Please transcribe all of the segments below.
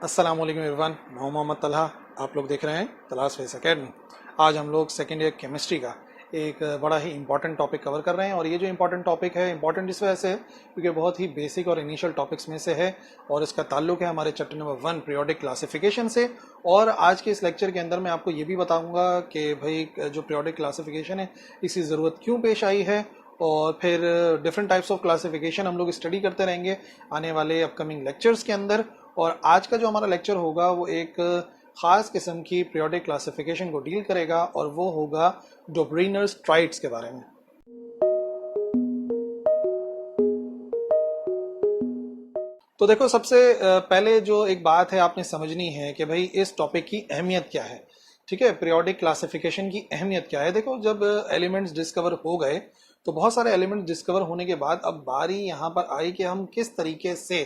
अस्सलाम वालेकुम एवरीवन, मैं मोहम्मद तलहा। आप लोग देख रहे हैं तलाश फेस एकेडमी। आज हम लोग सेकेंड ईयर केमिस्ट्री का एक बड़ा ही इंपॉर्टेंट टॉपिक कवर कर रहे हैं। और ये जो इंपॉर्टेंट टॉपिक है, इंपॉर्टेंट इस वजह से है क्योंकि बहुत ही बेसिक और इनिशियल टॉपिक्स में से है और इसका ताल्लुक है हमारे चैप्टर नंबर 1 पीरियोडिक क्लासिफिकेशन से। और आज के इस लेक्चर के अंदर मैं आपको ये भी बताऊंगा कि भाई जो पीरियोडिक क्लासिफिकेशन है इसकी ज़रूरत क्यों पेश आई है, और फिर डिफरेंट टाइप्स ऑफ क्लासिफिकेशन हम लोग स्टडी करते रहेंगे आने वाले अपकमिंग लेक्चर्स के अंदर। और आज का जो हमारा लेक्चर होगा वो एक ख़ास किस्म की पीरियोडिक क्लासिफिकेशन को डील करेगा और वो होगा डोब्रीनर्स ट्राइड्स के बारे में। तो देखो, सबसे पहले जो एक बात है आपने समझनी है कि भाई इस टॉपिक की अहमियत क्या है। ठीक है, पीरियोडिक क्लासिफिकेशन की अहमियत क्या है। देखो, जब एलिमेंट्स डिस्कवर हो गए तो बहुत सारे एलिमेंट्स डिस्कवर होने के बाद अब बारी यहाँ पर आई कि हम किस तरीके से,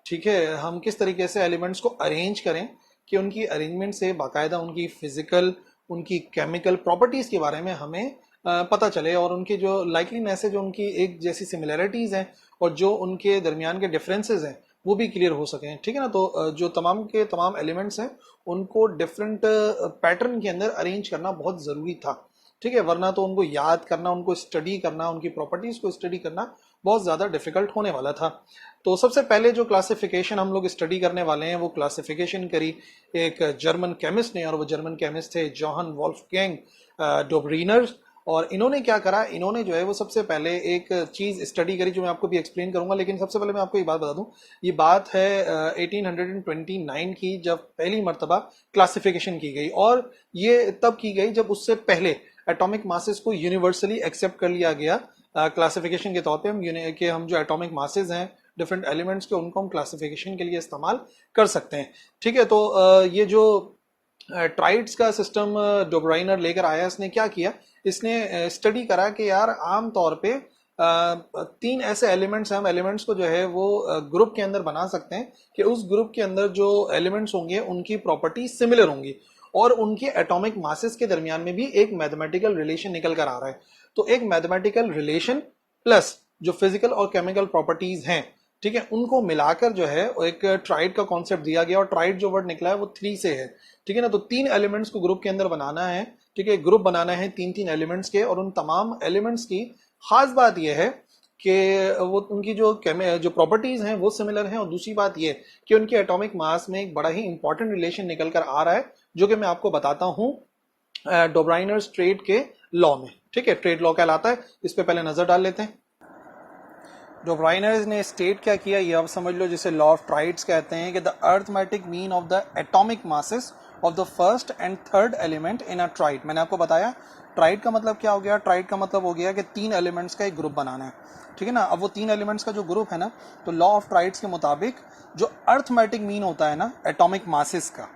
ठीक है, हम किस तरीके से एलिमेंट्स को अरेंज करें कि उनकी अरेंजमेंट से बाकायदा उनकी फिजिकल, उनकी केमिकल प्रॉपर्टीज़ के बारे में हमें पता चले और उनकी जो लाइकलीनेस है, जो उनकी एक जैसी सिमिलैरिटीज़ हैं और जो उनके दरमियान के डिफरेंसेस हैं वो भी क्लियर हो सकें। ठीक है ना। तो जो तमाम के तमाम एलिमेंट्स हैं उनको डिफरेंट पैटर्न के अंदर अरेंज करना बहुत ज़रूरी था। ठीक है, वरना तो उनको याद करना, उनको स्टडी करना, उनकी प्रॉपर्टीज़ को स्टडी करना बहुत ज़्यादा डिफिकल्ट होने वाला था। तो सबसे पहले जो क्लासिफिकेशन हम लोग स्टडी करने वाले हैं वो क्लासिफिकेशन करी एक जर्मन केमिस्ट ने, और वो जर्मन केमिस्ट थे जोहान वोल्फगैंग डोब्रीनर। और इन्होंने क्या करा, इन्होंने जो है वो सबसे पहले एक चीज़ स्टडी करी जो मैं आपको भी एक्सप्लेन करूंगा। लेकिन सबसे पहले मैं आपको एक बात बता दूं, ये बात है 1829 की, जब पहली मर्तबा क्लासिफिकेशन की गई। और ये तब की गई जब उससे पहले एटॉमिक मासेस को यूनिवर्सली एक्सेप्ट कर लिया गया क्लासिफिकेशन के तौर पे। हम जो एटॉमिक मासेस हैं डिफरेंट एलिमेंट्स के, उनको हम क्लासिफिकेशन के लिए इस्तेमाल कर सकते हैं। ठीक है, तो ये जो ट्राइड्स का सिस्टम डोब्राइनर लेकर आया, इसने क्या किया, इसने स्टडी करा कि यार आम तौर पे तीन ऐसे एलिमेंट्स हैं, हम एलिमेंट्स को जो है वो ग्रुप के अंदर बना सकते हैं कि उस ग्रुप के अंदर जो एलिमेंट्स होंगे उनकी प्रॉपर्टी सिमिलर होंगी और उनके एटॉमिक मासेस के दरमियान में भी एक मैथमेटिकल रिलेशन निकल कर आ रहा है। तो एक मैथमेटिकल रिलेशन प्लस जो फिजिकल और केमिकल प्रॉपर्टीज हैं, ठीक है, उनको मिलाकर जो है एक ट्राइड का कॉन्सेप्ट दिया गया। और ट्राइड जो वर्ड निकला है वो 3 से है। ठीक है ना। तो 3 एलिमेंट्स को ग्रुप के अंदर बनाना है। ठीक है, ग्रुप बनाना है 3-3 एलिमेंट्स के, और उन तमाम एलिमेंट्स की खास बात यह है कि वो उनकी जो प्रॉपर्टीज हैं वो सिमिलर हैं। और दूसरी बात यह कि उनके एटॉमिक मास में एक बड़ा ही इंपॉर्टेंट रिलेशन निकल कर आ रहा है, जो कि मैं आपको बताता हूं डोब्राइनर्स ट्रेड के लॉ में। ठीक है, ट्रेड लॉ कहलाता है। इस पे पहले नजर डाल लेते हैं। डोब्राइनर्स ने स्टेट क्या किया ये आप समझ लो, जिसे लॉ ऑफ ट्राइड्स कहते हैं, कि the arithmetic mean of the atomic masses of the first and third element in a tried. मैंने आपको बताया ट्राइड का मतलब क्या हो गया। ट्राइड का मतलब हो गया कि 3 एलिमेंट्स का एक ग्रुप बनाना है। ठीक है ना। अब वो 3 एलिमेंट्स का जो ग्रुप है ना, तो लॉ ऑफ ट्राइड्स के मुताबिक जो अर्थमेटिक मीन होता है ना एटॉमिक मासेस का,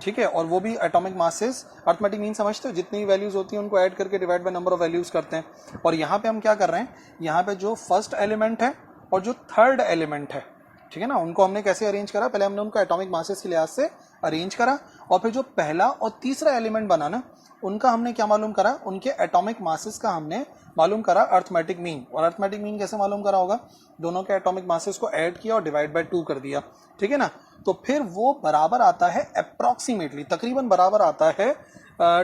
ठीक है, और वो भी एटॉमिक मासेस, अर्थमेटिक मीन समझते हो, जितनी वैल्यूज होती हैं उनको ऐड करके divide by number of values करते हैं। और यहाँ पे हम क्या कर रहे हैं, यहाँ पे जो फर्स्ट एलिमेंट है और जो थर्ड एलिमेंट है, ठीक है ना, उनको हमने कैसे अरेंज करा, पहले हमने उनको एटॉमिक मासेस के लिहाज से अरेंज करा, और फिर जो पहला और तीसरा एलिमेंट बना ना, उनका हमने क्या मालूम करा, उनके एटॉमिक मासेस का हमने मालूम करा अर्थमेटिक मीन। और अर्थमेटिक मीन कैसे मालूम करा होगा, दोनों के एटॉमिक मासेस को ऐड किया और डिवाइड बाय 2 कर दिया। ठीक है ना। तो फिर वो बराबर आता है अप्रोक्सीमेटली, तकरीबन बराबर आता है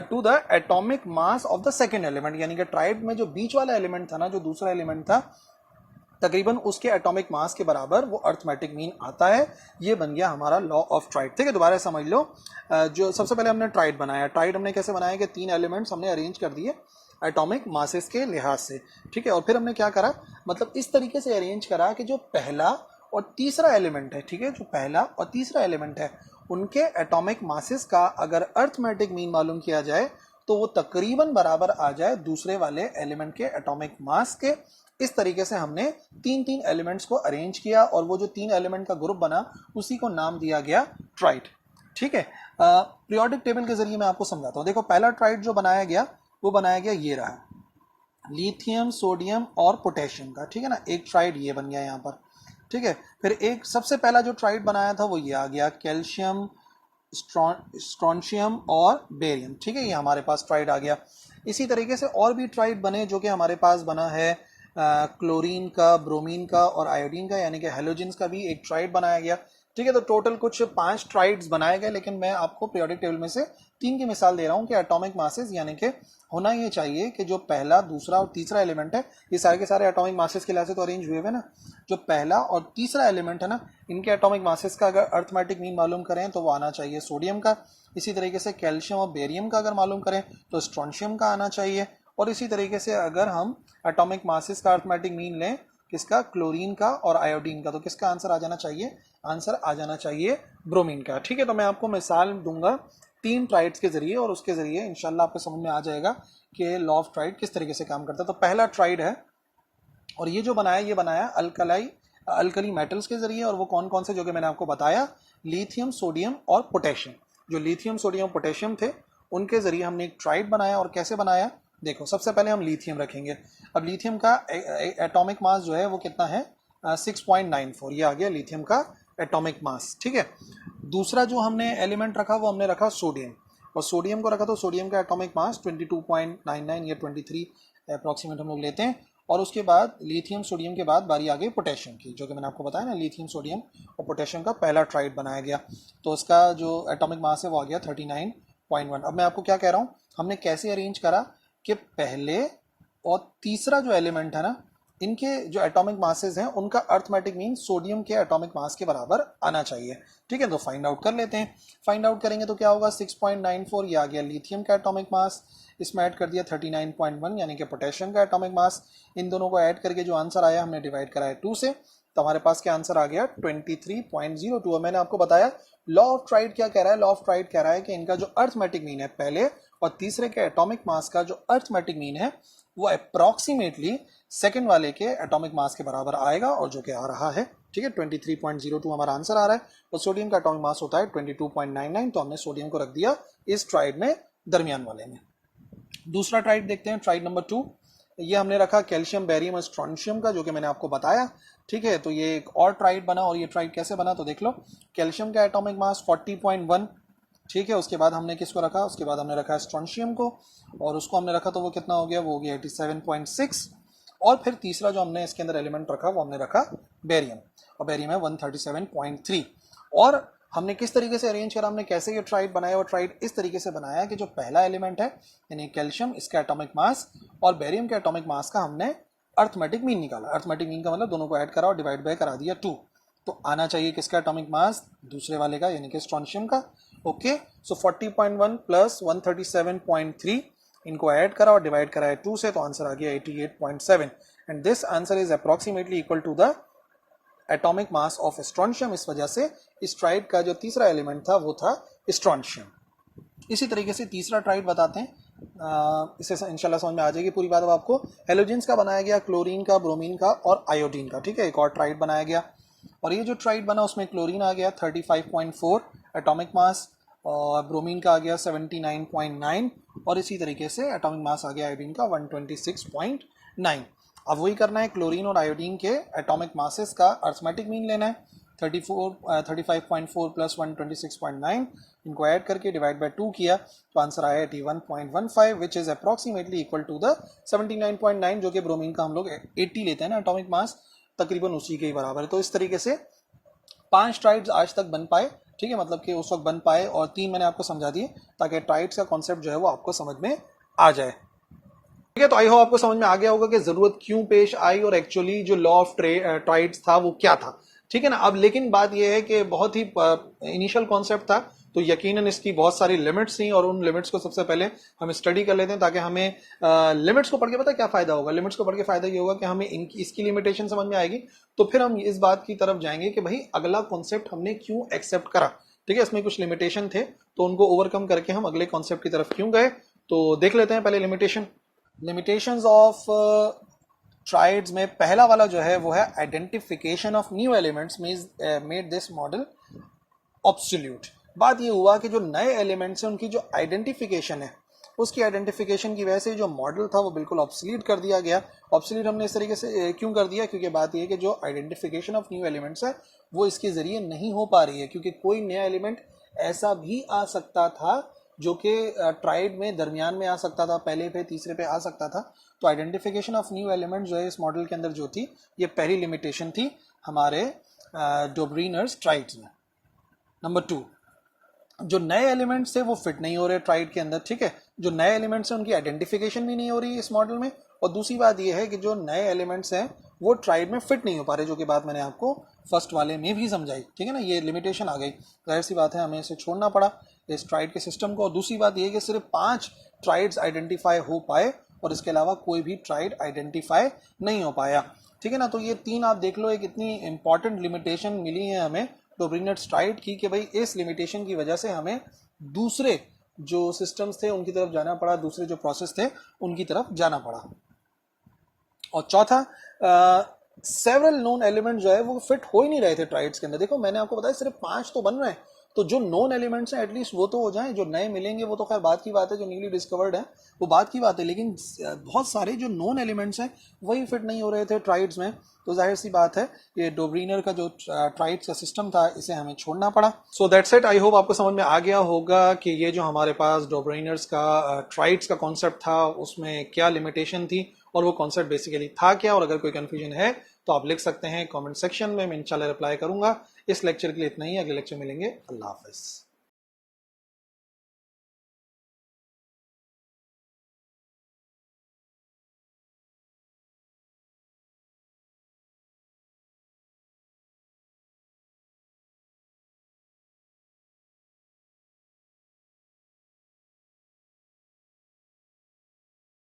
to the atomic mass of the second element. यानी कि ट्राइड में जो बीच वाला एलिमेंट था ना, जो दूसरा एलिमेंट था, तकरीबन उसके एटॉमिक मास के बराबर वो अर्थमेटिक मीन आता है। ये बन गया हमारा लॉ ऑफ ट्राइड। ठीक है, दोबारा समझ लो। जो सबसे पहले हमने ट्राइड बनाया, ट्राइड हमने कैसे बनाया कि 3 एलिमेंट्स हमने अरेंज कर दिए एटॉमिक मासेस के लिहाज से। ठीक है, और फिर हमने क्या करा, मतलब इस तरीके से अरेंज करा कि जो पहला और तीसरा एलिमेंट है, ठीक है, जो पहला और तीसरा एलिमेंट है, उनके एटॉमिक मासेस का अगर अर्थमेटिक मीन मालूम किया जाए तो वो तकरीबन बराबर आ जाए दूसरे वाले एलिमेंट के एटॉमिक मास के। इस तरीके से हमने 3-3 एलिमेंट्स को अरेंज किया और वो जो 3 एलिमेंट का ग्रुप बना उसी को नाम दिया गया ट्राइड। ठीक है, पीरियोडिक टेबल के जरिए मैं आपको समझाता हूँ। देखो, पहला ट्राइड जो बनाया गया वो बनाया गया ये रहा, लिथियम, सोडियम और पोटेशियम का। ठीक है ना, एक ट्राइड ये बन गया यहाँ पर। ठीक है, फिर एक सबसे पहला जो ट्राइड बनाया था वो ये आ गया, कैल्शियम, स्ट्रॉन्शियम और बेरियम। ठीक है, ये हमारे पास ट्राइड आ गया। इसी तरीके से और भी ट्राइड बने, जो कि हमारे पास बना है क्लोरीन का, ब्रोमीन का और आयोडीन का, यानी कि हेलोजेंस का भी एक ट्राइड बनाया गया। ठीक है, तो टोटल कुछ 5 ट्राइड्स बनाए गए, लेकिन मैं आपको पीरियोडिक टेबल में से 3 की मिसाल दे रहा हूं कि एटॉमिक मासेस यानी कि होना ये चाहिए कि जो पहला, दूसरा और तीसरा एलिमेंट है, ये सारे के सारे एटॉमिक मासेस के लिहाज से तो अरेंज हुए हुए ना। जो पहला और तीसरा एलिमेंट है ना, इनके एटॉमिक मासेस का अगर अर्थमेटिक मीन मालूम करें तो वो आना चाहिए सोडियम का। इसी तरीके से कैल्शियम और बेरियम का अगर मालूम करें तो स्ट्रोंशियम का आना चाहिए। और इसी तरीके से अगर हम एटॉमिक मासेस का अर्थमेटिक मीन लें किसका, क्लोरीन का और आयोडीन का, तो किसका आंसर आ जाना चाहिए, आंसर आ जाना चाहिए ब्रोमीन का। ठीक है, तो मैं आपको मिसाल दूंगा 3 ट्राइड्स के जरिए और उसके जरिए इंशाल्लाह आपको समझ में आ जाएगा कि लॉ ऑफ ट्राइड किस तरीके से काम करता है। तो पहला ट्राइड है और ये जो बनाया, ये बनाया अल्कली मेटल्स के जरिए, और वो कौन कौन से, जो कि मैंने आपको बताया, लिथियम, सोडियम और पोटेशियम। जो लिथियम, सोडियम, पोटेशियम थे उनके जरिए हमने एक ट्राइड बनाया। और कैसे बनाया, देखो सबसे पहले हम लिथियम रखेंगे। अब लिथियम का एटॉमिक मास जो है वो कितना है, 6.94, ये आ गया लिथियम का एटॉमिक मास। ठीक है, दूसरा जो हमने एलिमेंट रखा वो हमने रखा सोडियम, और सोडियम को रखा तो सोडियम का एटॉमिक मास 22.99 या 23 अप्रॉक्सीमेट हम लोग लेते हैं। और उसके बाद लिथियम, सोडियम के बाद बारी आ गई पोटेशियम की, जो कि मैंने आपको बताया ना, लिथियम, सोडियम और पोटेशियम का पहला ट्राइड बनाया गया। तो उसका जो एटॉमिक मास है वो आ गया 39.1। अब मैं आपको क्या कह रहा हूँ, हमने कैसे अरेंज करा कि पहले और तीसरा जो एलिमेंट है ना, इनके जो एटॉमिक मासेस हैं उनका अर्थमेटिक मीन सोडियम के एटॉमिक मास के बराबर आना चाहिए। ठीक है, तो फाइंड आउट कर लेते हैं। फाइंड आउट करेंगे तो क्या होगा, 6.94 ये आ गया लिथियम का एटॉमिक मास, इसमें ऐड कर दिया 39.1 यानी कि पोटेशियम का एटॉमिक मास। इन दोनों को ऐड करके जो आंसर आया हमने डिवाइड कराया 2 से, तो हमारे पास क्या आंसर आ गया 23.02। मैंने आपको बताया लॉ ऑफ ट्राइड क्या कह रहा है, लॉ ऑफ ट्राइड कह रहा है कि इनका जो अर्थमेटिक मीन है पहले और तीसरे के एटॉमिक मास का जो अर्थमेटिक मीन है वो अप्रॉक्सीमेटली सेकंड वाले के एटॉमिक मास के बराबर आएगा, और जो कि आ रहा है। ठीक है, 23.02 हमारा आंसर आ रहा है। और सोडियम का एटॉमिक मास होता है 22.99, तो हमने सोडियम को रख दिया इस ट्राइड में दरमियान वाले में। दूसरा ट्राइड देखते हैं, ट्राइड नंबर 2। ये हमने रखा कैल्शियम, बेरियम और स्ट्रोंशियम का, जो कि मैंने आपको बताया। ठीक है, तो ये एक और ट्राइड बना, और ये ट्राइड कैसे बना तो देख लो। कैल्शियम का एटॉमिक मास 40.1। ठीक है, उसके बाद हमने किसको रखा, उसके बाद हमने रखा स्ट्रोंशियम को, और उसको हमने रखा तो वो कितना हो गया, वो हो गया 87.6। और फिर तीसरा जो हमने इसके अंदर एलिमेंट रखा वो हमने रखा बेरियम, और बेरियम है 137.3। और हमने किस तरीके से अरेंज करा, हमने कैसे ये ट्राइड बनाया, वो ट्राइड इस तरीके से बनाया कि जो पहला एलिमेंट है यानी कैल्शियम, इसका एटॉमिक मास और बेरियम के एटॉमिक मास का हमने अर्थमेटिक मीन निकाला। अर्थमेटिक मीन का मतलब दोनों को ऐड करा और डिवाइड बाय करा दिया 2। तो आना चाहिए किसका एटॉमिक मास, दूसरे वाले का यानी कि स्ट्रोंशियम का। ओके, सो 40.1 प्लस 137.3, इनको ऐड करा और डिवाइड कराया 2 से, तो आंसर आ गया 88.7। And this answer is approximately equal to the atomic mass of strontium. इस वजह से इस ट्राइड का जो तीसरा एलिमेंट था वो था स्ट्रोंशियम। इसी तरीके से तीसरा ट्राइड बताते हैं, इसे इंशाल्लाह समझ में आ जाएगी पूरी बात। अब आपको हेलोजेंस का बनाया गया, क्लोरीन का, ब्रोमीन का और आयोडीन का। ठीक है, एक और ट्राइड बनाया गया, और ये जो ट्राइड बना उसमें क्लोरीन आ गया 35.4 एटॉमिक मास, और ब्रोमीन का आ गया 79.9, और इसी तरीके से एटॉमिक मास आ गया आयोडीन का 126.9। अब वही करना है, क्लोरीन और आयोडीन के एटॉमिक मासेस का अर्थमेटिक मीन लेना है। 35.4 प्लस 126.9, इनको ऐड करके डिवाइड बाय 2 किया तो आंसर आया 81.15, which is approximately equal to the 79.9, जो कि ब्रोमीन का हम लोग 80 लेते हैं ना एटॉमिक मास, तकरीबन उसी के ही बराबर है। तो इस तरीके से 5 ट्राइड्स आज तक बन पाए। ठीक है, मतलब कि उस वक्त बन पाए, और 3 मैंने आपको समझा दिए ताकि ट्राइड्स का कॉन्सेप्ट जो है वो आपको समझ में आ जाए। ठीक है, तो आई होप आपको समझ में आ गया होगा कि जरूरत क्यों पेश आई और एक्चुअली जो लॉ ऑफ ट्राइड्स था वो क्या था। ठीक है ना, अब लेकिन बात यह है कि बहुत ही इनिशियल कॉन्सेप्ट था, तो यकीनन इसकी बहुत सारी लिमिट्स थी, और उन लिमिट्स को सबसे पहले हम स्टडी कर लेते हैं ताकि हमें लिमिट्स को पढ़ के पता क्या फायदा होगा। लिमिट्स को पढ़ के फायदा ये होगा कि हमें इसकी लिमिटेशन समझ में आएगी, तो फिर हम इस बात की तरफ जाएंगे कि भाई अगला कॉन्सेप्ट हमने क्यों एक्सेप्ट करा। ठीक है, इसमें कुछ लिमिटेशन थे तो उनको ओवरकम करके हम अगले कॉन्सेप्ट की तरफ क्यों गए, तो देख लेते हैं पहले लिमिटेशन। लिमिटेशंस ऑफ ट्राइड्स में पहला वाला जो है वो है identification of new elements made this model absolute. बात ये हुआ कि जो नए एलिमेंट्स हैं उनकी जो आइडेंटिफिकेशन है, उसकी आइडेंटिफिकेशन की वजह से जो मॉडल था वो बिल्कुल ऑब्सोलीट कर दिया गया। ऑब्सोलीट हमने इस तरीके से क्यों कर दिया, क्योंकि बात ये है कि जो आइडेंटिफिकेशन ऑफ न्यू एलिमेंट्स है वो इसके जरिए नहीं हो पा रही है, क्योंकि कोई नया एलिमेंट ऐसा भी आ सकता था जो कि ट्राइड में दरमियान में आ सकता था, पहले पे तीसरे पे आ सकता था। तो आइडेंटिफिकेशन ऑफ न्यू एलिमेंट जो है इस मॉडल के अंदर जो थी, ये पहली लिमिटेशन थी हमारे डोब्रीनर्स ट्राइड्स में। नंबर 2, जो नए एलिमेंट्स थे वो फिट नहीं हो रहे ट्राइड के अंदर, ठीक है। जो नए एलिमेंट्स हैं उनकी आइडेंटिफिकेशन भी नहीं हो रही है इस मॉडल में। और दूसरी बात ये है कि जो नए एलिमेंट्स हैं वो ट्राइड में फिट नहीं हो पा रहे, जो कि बात मैंने आपको फर्स्ट वाले में भी समझाई, ठीक है ना। ये लिमिटेशन आ गई, जाहिर सी बात है हमें इसे छोड़ना पड़ा इस ट्राइड के सिस्टम को। और दूसरी बात ये है कि सिर्फ 5 ट्राइड्स आइडेंटिफाई हो पाए और इसके अलावा कोई भी ट्राइड आइडेंटिफाई नहीं हो पाया, ठीक है ना। तो ये 3 आप देख लो, एक इतनी इंपॉर्टेंट लिमिटेशन मिली है हमें डोब्रिनट ट्राइड की, कि भाई इस लिमिटेशन की वजह से हमें दूसरे जो सिस्टम्स थे उनकी तरफ जाना पड़ा, दूसरे जो प्रोसेस थे उनकी तरफ जाना पड़ा। और चौथा, सेवरल नोन एलिमेंट जो है वो फिट हो ही नहीं रहे थे ट्राइड्स के अंदर। देखो मैंने आपको बताया सिर्फ 5 तो बन रहे हैं, तो जो नोन एलिमेंट्स हैं एटलीस्ट वो तो हो जाएं, जो नए मिलेंगे वो तो खैर बात की बात है, जो न्यूली डिस्कवर्ड है वो बात की बात है, लेकिन बहुत सारे जो नोन एलिमेंट्स हैं वही फिट नहीं हो रहे थे ट्राइड्स में। तो जाहिर सी बात है ये डोब्रीनर का जो ट्राइड्स का सिस्टम था इसे हमें छोड़ना पड़ा। So that's it. I hope आपको समझ में आ गया होगा कि ये जो हमारे पास डोब्रीनर्स का ट्राइड्स का कॉन्सेप्ट था उसमें क्या लिमिटेशन थी और वो कॉन्सेप्ट बेसिकली था क्या। और अगर कोई कंफ्यूजन है तो आप लिख सकते हैं कमेंट सेक्शन में, मैं इंशाल्लाह रिप्लाई करूंगा। इस लेक्चर के लिए इतना ही, अगले लेक्चर मिलेंगे। अल्लाह हाफिज।